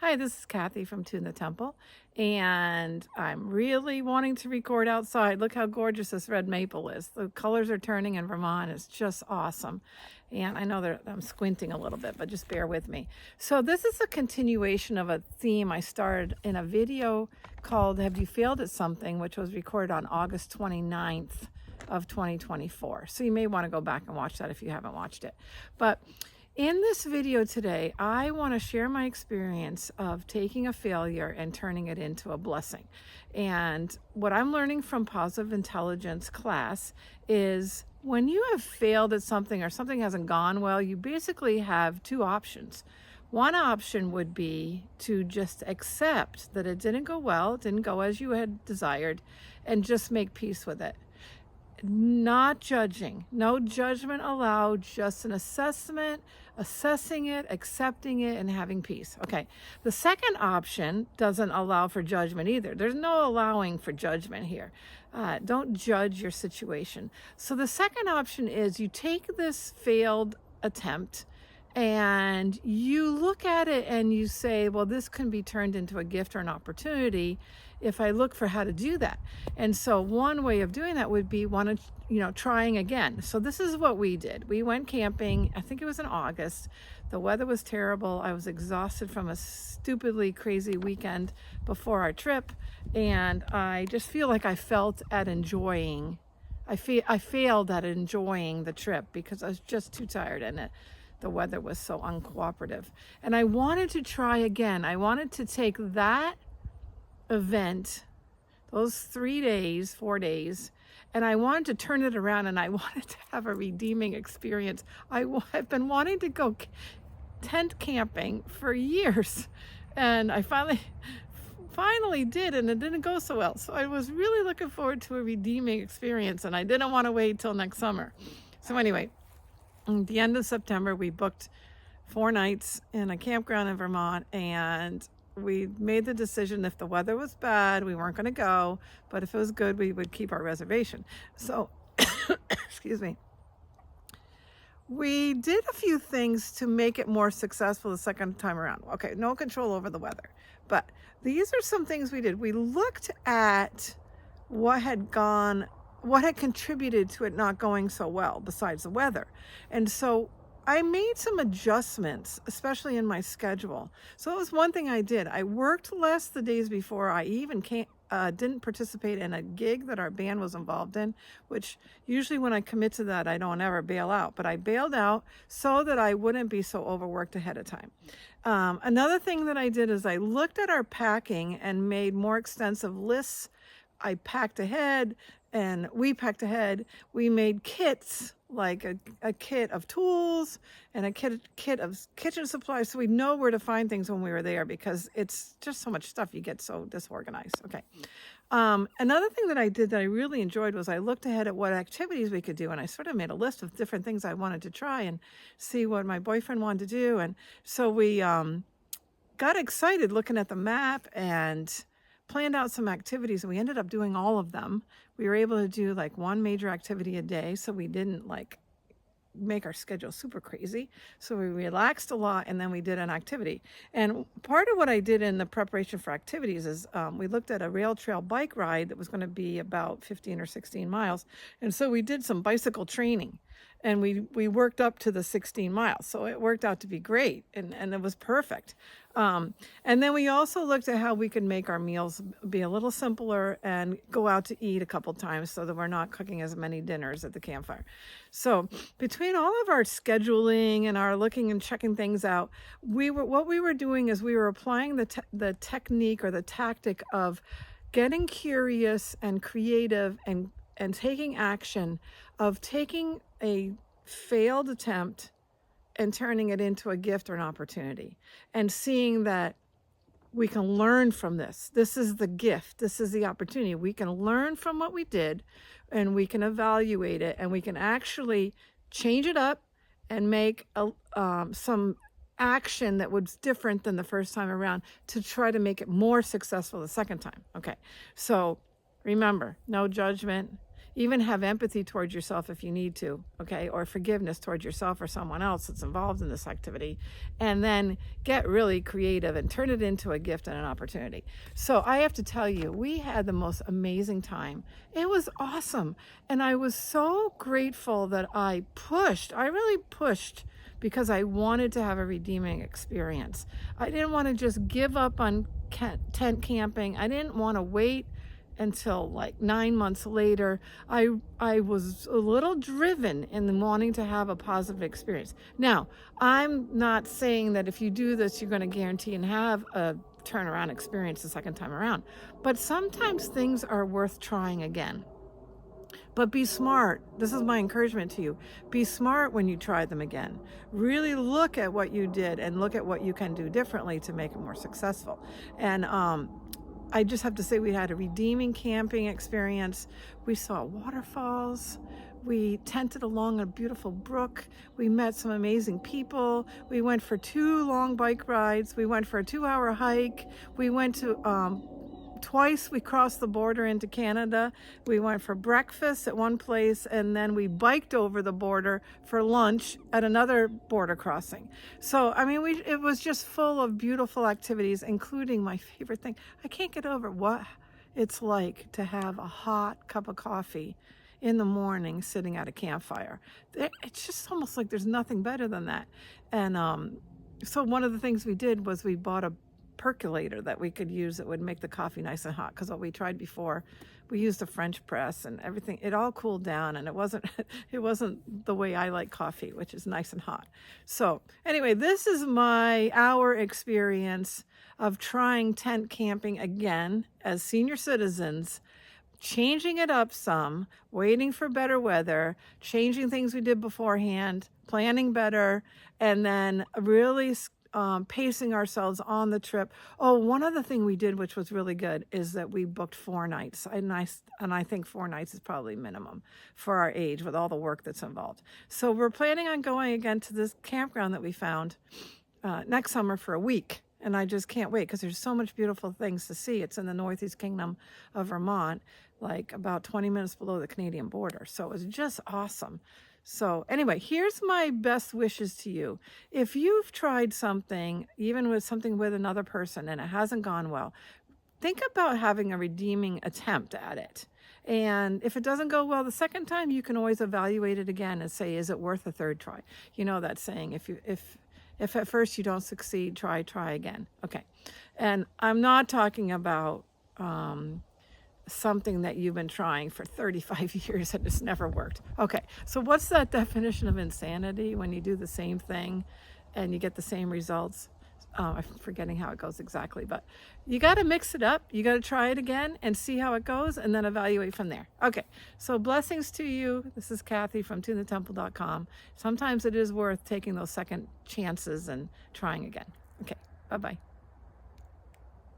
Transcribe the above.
Hi, this is Kathy from Tune the Temple, and I'm really wanting to record outside. Look how gorgeous this red maple is. The colors are turning in Vermont. It's just awesome. And I know that I'm squinting a little bit, but just bear with me. So this is a continuation of a theme I started in a video called Have You Failed at Something, which was recorded on August 29th of 2024. So you may want to go back and watch that if you haven't watched it. But in this video today, I want to share my experience of taking a failure and turning it into a blessing. And what I'm learning from positive intelligence class is when you have failed at something or something hasn't gone well, you basically have two options. One option would be to just accept that it didn't go well, it didn't go as you had desired, and just make peace with it. Not judging, no judgment allowed, just an assessment, assessing it, accepting it, and having peace. Okay, the second option doesn't allow for judgment either. There's no allowing for judgment here. Don't judge your situation. So the second option is you take this failed attempt and you look at it and you say, well, this can be turned into a gift or an opportunity if I look for how to do that. And so one way of doing that would be trying again. So this is what we did. We went camping, I think it was in August. The weather was terrible. I was exhausted from a stupidly crazy weekend before our trip. And I just feel like I failed at enjoying the trip because I was just too tired in it. The weather was so uncooperative. And I wanted to try again. I wanted to take that event, those 4 days, and I wanted to turn it around and I wanted to have a redeeming experience. I've been wanting to go tent camping for years, and I finally did, and it didn't go so well. So I was really looking forward to a redeeming experience, and I didn't want to wait till next summer. So anyway, at the end of September, we booked 4 nights in a campground in Vermont, and we made the decision if the weather was bad, we weren't going to go, but if it was good, we would keep our reservation. So, excuse me. We did a few things to make it more successful the second time around. Okay, no control over the weather, but these are some things we did. We looked at what had contributed to it not going so well besides the weather. And so I made some adjustments, especially in my schedule. So it was one thing I did. I worked less the days before. I even didn't participate in a gig that our band was involved in, which usually when I commit to that, I don't ever bail out. But I bailed out so that I wouldn't be so overworked ahead of time. Another thing that I did is I looked at our packing and made more extensive lists. I packed ahead, and we packed ahead. We made kits, like a kit of tools and a kit of kitchen supplies, so we know where to find things when we were there, because it's just so much stuff, you get so disorganized. Okay. Another thing that I did that I really enjoyed was I looked ahead at what activities we could do, and I sort of made a list of different things I wanted to try and see what my boyfriend wanted to do. And so we got excited looking at the map and planned out some activities, and we ended up doing all of them. We were able to do like one major activity a day, so we didn't make our schedule super crazy. So we relaxed a lot, and then we did an activity. And part of what I did in the preparation for activities is we looked at a rail trail bike ride that was going to be about 15 or 16 miles. And so we did some bicycle training, and we worked up to the 16 miles. So it worked out to be great, and it was perfect. And then we also looked at how we could make our meals be a little simpler and go out to eat a couple times so that we're not cooking as many dinners at the campfire. So between all of our scheduling and our looking and checking things out, what we were doing is we were applying the technique or the tactic of getting curious and creative and taking action, of taking a failed attempt and turning it into a gift or an opportunity, and seeing that we can learn from this. This is the gift. This is the opportunity. We can learn from what we did, and we can evaluate it, and we can actually change it up and make some action that was different than the first time around to try to make it more successful the second time. Okay, so remember, no judgment. Even have empathy towards yourself if you need to, okay, or forgiveness towards yourself or someone else that's involved in this activity, and then get really creative and turn it into a gift and an opportunity. So I have to tell you, we had the most amazing time. It was awesome, and I was so grateful that I really pushed, because I wanted to have a redeeming experience. I didn't want to just give up on tent camping. I didn't want to wait until like 9 months later. I was a little driven in wanting to have a positive experience. Now, I'm not saying that if you do this, you're going to guarantee and have a turnaround experience the second time around. But sometimes things are worth trying again. But be smart. This is my encouragement to you. Be smart when you try them again. Really look at what you did and look at what you can do differently to make it more successful. And I just have to say, we had a redeeming camping experience. We saw waterfalls. We tented along a beautiful brook. We met some amazing people. We went for 2 long bike rides. We went for a 2-hour hike. We went to twice we crossed the border into Canada. We went for breakfast at one place, and then we biked over the border for lunch at another border crossing. So, I mean, it was just full of beautiful activities, including my favorite thing. I can't get over what it's like to have a hot cup of coffee in the morning sitting at a campfire. It's just almost like there's nothing better than that. And so one of the things we did was we bought a percolator that we could use that would make the coffee nice and hot, because what we tried before, we used a French press and everything, it all cooled down, and it wasn't the way I like coffee, which is nice and hot. So anyway, this is our experience of trying tent camping again as senior citizens, changing it up some, waiting for better weather, changing things we did beforehand, planning better, and then really pacing ourselves on the trip. Oh, one other thing we did, which was really good, is that we booked 4 nights. And I think 4 nights is probably minimum for our age with all the work that's involved. So we're planning on going again to this campground that we found next summer for a week. And I just can't wait, because there's so much beautiful things to see. It's in the Northeast Kingdom of Vermont, like about 20 minutes below the Canadian border. So it was just awesome. So anyway, here's my best wishes to you. If you've tried something, even with another person, and it hasn't gone well, think about having a redeeming attempt at it. And if it doesn't go well the second time, you can always evaluate it again and say, is it worth a third try? You know that saying, if at first you don't succeed, try again. Okay. And I'm not talking about something that you've been trying for 35 years and it's never worked. Okay, so what's that definition of insanity, when you do the same thing and you get the same results? I'm forgetting how it goes exactly, but you got to mix it up. You got to try it again and see how it goes, and then evaluate from there. Okay, so blessings to you. This is Kathy from tunethetemple.com. Sometimes it is worth taking those second chances and trying again. Okay, bye-bye.